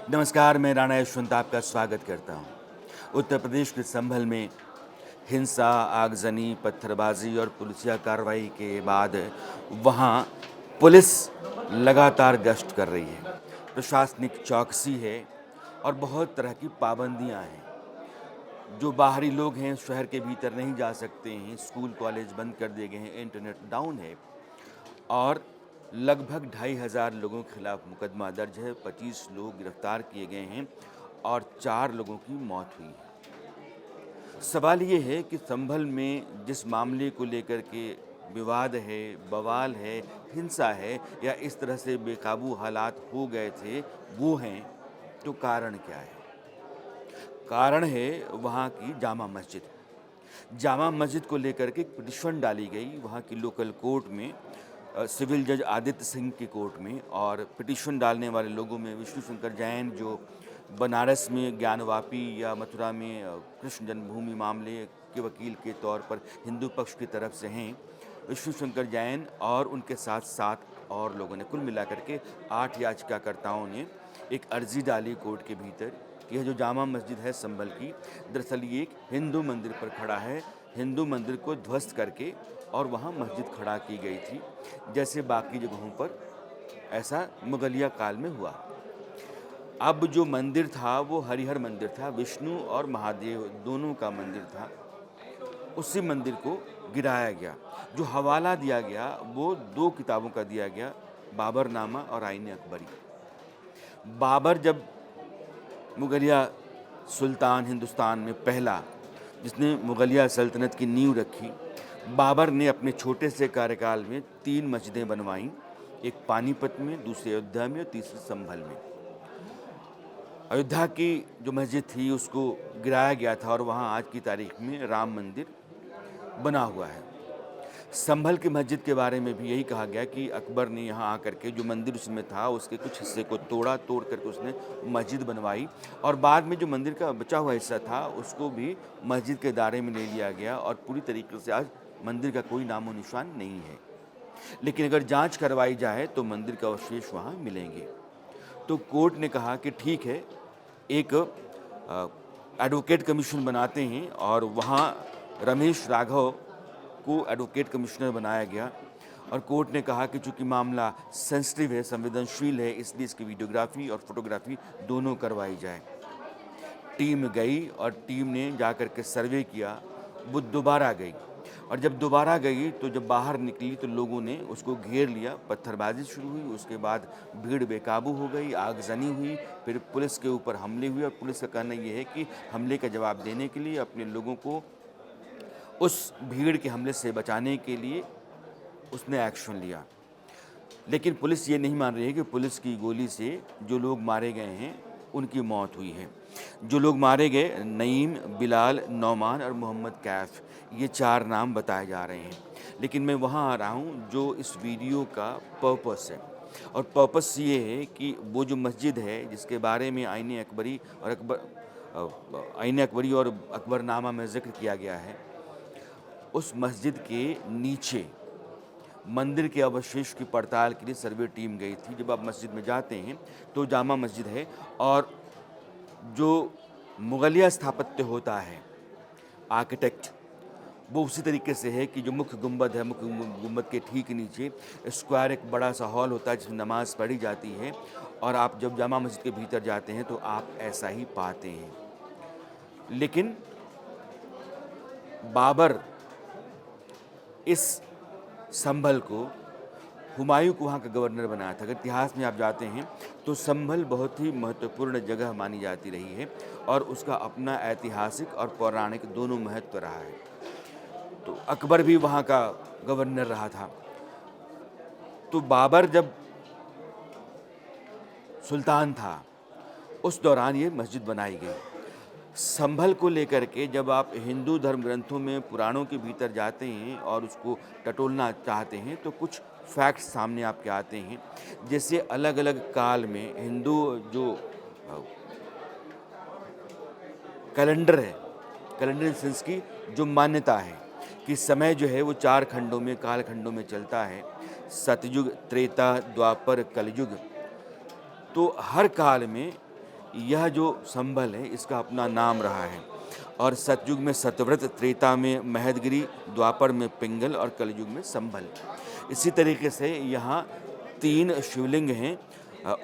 नमस्कार, मैं राणा यशवंत आपका स्वागत करता हूँ। उत्तर प्रदेश के संभल में हिंसा, आगजनी, पत्थरबाजी और पुलिसिया कार्रवाई के बाद वहाँ पुलिस लगातार गश्त कर रही है। प्रशासनिक चौकसी है और बहुत तरह की पाबंदियाँ हैं। जो बाहरी लोग हैं शहर के भीतर नहीं जा सकते हैं, स्कूल कॉलेज बंद कर दिए गए हैं, इंटरनेट डाउन है और लगभग 2,500 लोगों के खिलाफ मुकदमा दर्ज है, 25 लोग गिरफ्तार किए गए हैं और 4 लोगों की मौत हुई है। सवाल ये है कि संभल में जिस मामले को लेकर के विवाद है, बवाल है, हिंसा है या इस तरह से बेकाबू हालात हो गए थे, वो हैं, तो कारण क्या है? कारण है वहाँ की जामा मस्जिद। जामा मस्जिद को लेकर के एक पिटीशन डाली गई वहाँ की लोकल कोर्ट में, सिविल जज आदित्य सिंह की कोर्ट में। और पिटीशन डालने वाले लोगों में विष्णु शंकर जैन, जो बनारस में ज्ञानवापी या मथुरा में कृष्ण जन्मभूमि मामले के वकील के तौर पर हिंदू पक्ष की तरफ से हैं, विष्णु शंकर जैन और उनके साथ 7 और लोगों ने, कुल मिलाकर के 8 याचिकाकर्ताओं ने एक अर्जी डाली कोर्ट के भीतर कि यह जो जामा मस्जिद है संभल की, दरअसल ये एक हिंदू मंदिर पर खड़ा है। हिंदू मंदिर को ध्वस्त करके और वहाँ मस्जिद खड़ा की गई थी, जैसे बाकी जगहों पर ऐसा मुगलिया काल में हुआ। अब जो मंदिर था वो हरिहर मंदिर था, विष्णु और महादेव दोनों का मंदिर था। उसी मंदिर को गिराया गया। जो हवाला दिया गया वो 2 किताबों का दिया गया, बाबरनामा और आईन अकबरी। बाबर जब मुगलिया सुल्तान हिंदुस्तान में पहला, जिसने मुगलिया सल्तनत की नींव रखी, बाबर ने अपने छोटे से कार्यकाल में 3 मस्जिदें बनवाईं, एक पानीपत में, दूसरी अयोध्या में और तीसरी संभल में। अयोध्या की जो मस्जिद थी उसको गिराया गया था और वहाँ आज की तारीख में राम मंदिर बना हुआ है। संभल की मस्जिद के बारे में भी यही कहा गया कि अकबर ने यहाँ आकर के जो मंदिर उसमें था उसके कुछ हिस्से को तोड़ करके उसने मस्जिद बनवाई और बाद में जो मंदिर का बचा हुआ हिस्सा था उसको भी मस्जिद के दायरे में ले लिया गया और पूरी तरीके से आज मंदिर का कोई नामो निशान नहीं है। लेकिन अगर जांच करवाई जाए तो मंदिर के अवशेष वहाँ मिलेंगे। तो कोर्ट ने कहा कि ठीक है, एक एडवोकेट कमीशन बनाते हैं और वहाँ रमेश राघव को एडवोकेट कमिश्नर बनाया गया। और कोर्ट ने कहा कि चूंकि मामला सेंसिटिव है, संवेदनशील है, इसलिए इसकी वीडियोग्राफी और फोटोग्राफी दोनों करवाई जाए। टीम गई और टीम ने जाकर के सर्वे किया। वो दोबारा गई और जब दोबारा गई तो जब बाहर निकली तो लोगों ने उसको घेर लिया, पत्थरबाजी शुरू हुई, उसके बाद भीड़ बेकाबू हो गई, आगजनी हुई, फिर पुलिस के ऊपर हमले हुए और पुलिस का कहना ये है कि हमले का जवाब देने के लिए, अपने लोगों को उस भीड़ के हमले से बचाने के लिए उसने एक्शन लिया। लेकिन पुलिस ये नहीं मान रही है कि पुलिस की गोली से जो लोग मारे गए हैं उनकी मौत हुई है। जो लोग मारे गए, नईम, बिलाल, नौमान और मोहम्मद कैफ, ये 4 नाम बताए जा रहे हैं। लेकिन मैं वहाँ आ रहा हूँ जो इस वीडियो का पर्पस है। और पर्पस ये है कि वो जो मस्जिद है जिसके बारे में आईन अकबरी और अकबरनामा में जिक्र किया गया है, उस मस्जिद के नीचे मंदिर के अवशेष की पड़ताल के लिए सर्वे टीम गई थी। जब आप मस्जिद में जाते हैं तो जामा मस्जिद है और जो मुगलिया स्थापत्य होता है, आर्किटेक्ट, वो उसी तरीके से है कि जो मुख्य गुंबद है, मुख्य गुंबद के ठीक नीचे स्क्वायर एक बड़ा सा हॉल होता है जिसमें नमाज पढ़ी जाती है और आप जब जामा मस्जिद के भीतर जाते हैं तो आप ऐसा ही पाते हैं। लेकिन बाबर इस संभल को, हुमायूं को वहाँ का गवर्नर बनाया था। अगर इतिहास में आप जाते हैं तो संभल बहुत ही महत्वपूर्ण जगह मानी जाती रही है और उसका अपना ऐतिहासिक और पौराणिक दोनों महत्व रहा है। तो अकबर भी वहाँ का गवर्नर रहा था। तो बाबर जब सुल्तान था उस दौरान ये मस्जिद बनाई गई। संभल को लेकर के जब आप हिंदू धर्म ग्रंथों में, पुराणों के भीतर जाते हैं और उसको टटोलना चाहते हैं तो कुछ फैक्ट्स सामने आपके आते हैं। जैसे अलग अलग काल में हिंदू जो कैलेंडर है, कैलेंडर सेंस की जो मान्यता है कि समय जो है वो 4 खंडों में, काल खंडों में चलता है, सतयुग, त्रेता, द्वापर, कलयुग। तो हर काल में यह जो संभल है इसका अपना नाम रहा है और सतयुग में सतव्रत, त्रेता में महदगिरी, द्वापर में पिंगल और कलयुग में संभल। इसी तरीके से यहाँ 3 शिवलिंग हैं।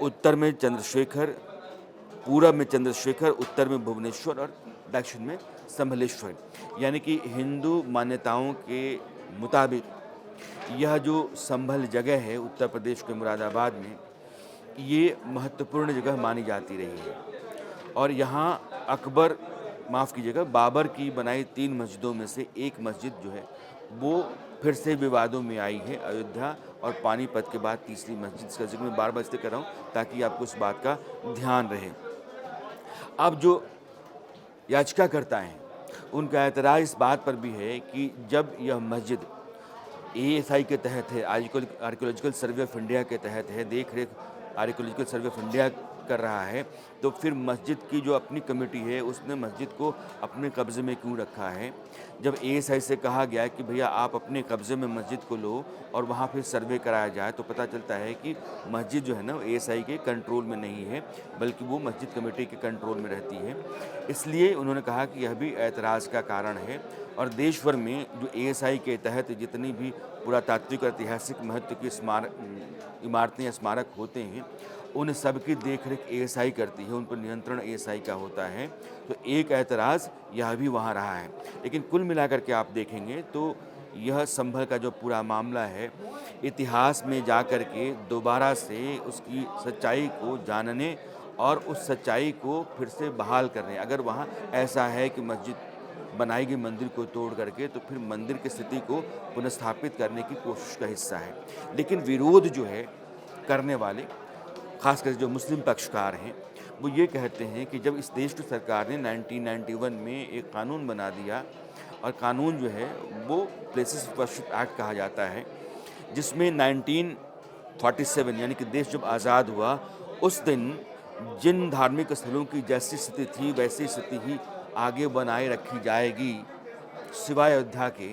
उत्तर में चंद्रशेखर, पूरब में चंद्रशेखर, उत्तर में भुवनेश्वर और दक्षिण में संभलेश्वर। यानी कि हिंदू मान्यताओं के मुताबिक यह जो संभल जगह है उत्तर प्रदेश के मुरादाबाद में, ये महत्वपूर्ण जगह मानी जाती रही है और यहाँ माफ़ कीजिएगा, बाबर की बनाई 3 मस्जिदों में से एक मस्जिद जो है वो फिर से विवादों में आई है। अयोध्या और पानीपत के बाद तीसरी मस्जिद, इसका जिक्र मैं बार-बार इसलिए कर रहा हूँ ताकि आपको इस बात का ध्यान रहे। अब जो याचिकाकर्ता हैं, उनका एतराज़ इस बात पर भी है कि जब यह मस्जिद एएसआई के तहत है, आर्कियोलॉजिकल सर्वे ऑफ इंडिया के तहत है, देख रेख आर्कियोलॉजिकल सर्वे ऑफ इंडिया कर रहा है, तो फिर मस्जिद की जो अपनी कमेटी है उसने मस्जिद को अपने कब्ज़े में क्यों रखा है। जब एएसआई से कहा गया कि भैया आप अपने कब्ज़े में मस्जिद को लो और वहाँ फिर सर्वे कराया जाए, तो पता चलता है कि मस्जिद जो है ना एएसआई के कंट्रोल में नहीं है, बल्कि वो मस्जिद कमेटी के कंट्रोल में रहती है। इसलिए उन्होंने कहा कि यह भी ऐतराज़ का कारण है और देश भर में जो एएसआई के तहत जितनी भी पुरातात्विक और ऐतिहासिक महत्व की इमारतें या स्मारक होते हैं, उन सब की देखरेख एएसआई करती है, उन पर नियंत्रण एएसआई का होता है। तो एक ऐतराज़ यह भी वहाँ रहा है। लेकिन कुल मिलाकर के आप देखेंगे तो यह संभल का जो पूरा मामला है, इतिहास में जाकर के दोबारा से उसकी सच्चाई को जानने और उस सच्चाई को फिर से बहाल करने। अगर वहाँ ऐसा है कि मस्जिद बनाई गई मंदिर को तोड़ करके, तो फिर मंदिर की स्थिति को पुनर्स्थापित करने की कोशिश का हिस्सा है। लेकिन विरोध जो है करने वाले, खासकर जो मुस्लिम पक्षकार हैं, वो ये कहते हैं कि जब इस देश की सरकार ने 1991 में एक कानून बना दिया और कानून जो है वो प्लेसेस ऑफ वर्शिप एक्ट कहा जाता है, जिसमें 1947 यानी कि देश जब आज़ाद हुआ उस दिन जिन धार्मिक स्थलों की जैसी स्थिति थी वैसी स्थिति ही आगे बनाए रखी जाएगी सिवाय अयोध्या के।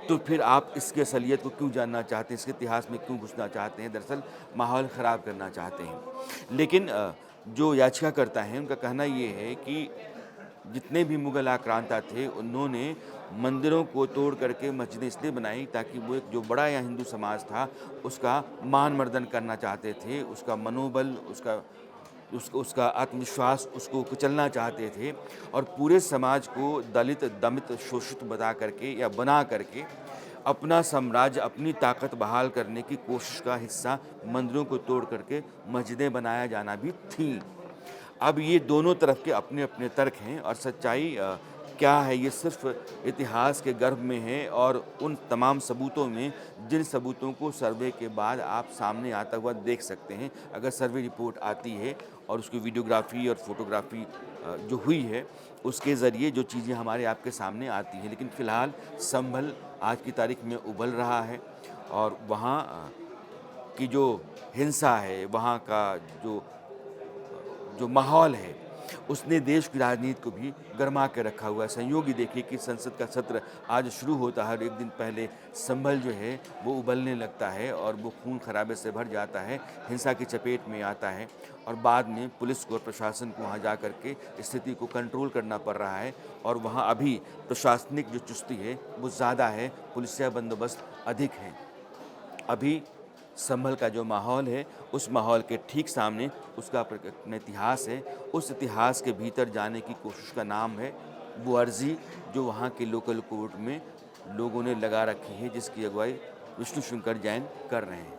तो फिर आप इसकी असलियत को क्यों जानना चाहते हैं, इसके इतिहास में क्यों घुसना चाहते हैं? दरअसल माहौल ख़राब करना चाहते हैं। लेकिन जो याचिकाकर्ता हैं उनका कहना ये है कि जितने भी मुग़ल आक्रांता थे उन्होंने मंदिरों को तोड़ करके मस्जिदें इसलिए बनाई ताकि वो एक जो बड़ा यहाँ हिंदू समाज था उसका मान मर्दन करना चाहते थे, उसका मनोबल, उसका आत्मविश्वास, उसको कुचलना चाहते थे और पूरे समाज को दलित, दमित, शोषित बना करके अपना साम्राज्य, अपनी ताकत बहाल करने की कोशिश का हिस्सा मंदिरों को तोड़ करके मस्जिदें बनाया जाना भी थी। अब ये दोनों तरफ के अपने अपने तर्क हैं और सच्चाई क्या है ये सिर्फ इतिहास के गर्भ में है और उन तमाम सबूतों में जिन सबूतों को सर्वे के बाद आप सामने आता हुआ देख सकते हैं। अगर सर्वे रिपोर्ट आती है और उसकी वीडियोग्राफी और फोटोग्राफी जो हुई है उसके ज़रिए जो चीज़ें हमारे आपके सामने आती हैं, लेकिन फ़िलहाल संभल आज की तारीख में उबल रहा है और वहाँ की जो हिंसा है, वहाँ का जो माहौल है, उसने देश की राजनीति को भी गरमा के रखा हुआ है। संयोग ही देखिए कि संसद का सत्र आज शुरू होता है और एक दिन पहले संभल जो है वो उबलने लगता है और वो खून खराबे से भर जाता है, हिंसा की चपेट में आता है और बाद में पुलिस को और प्रशासन को वहाँ जा कर के स्थिति को कंट्रोल करना पड़ रहा है और वहाँ अभी प्रशासनिक जो चुस्ती है वो ज़्यादा है, पुलिसिया बंदोबस्त अधिक है। अभी संभल का जो माहौल है उस माहौल के ठीक सामने उसका अपना इतिहास है। उस इतिहास के भीतर जाने की कोशिश का नाम है वो अर्ज़ी जो वहाँ के लोकल कोर्ट में लोगों ने लगा रखी है, जिसकी अगुवाई विष्णु शंकर जैन कर रहे हैं।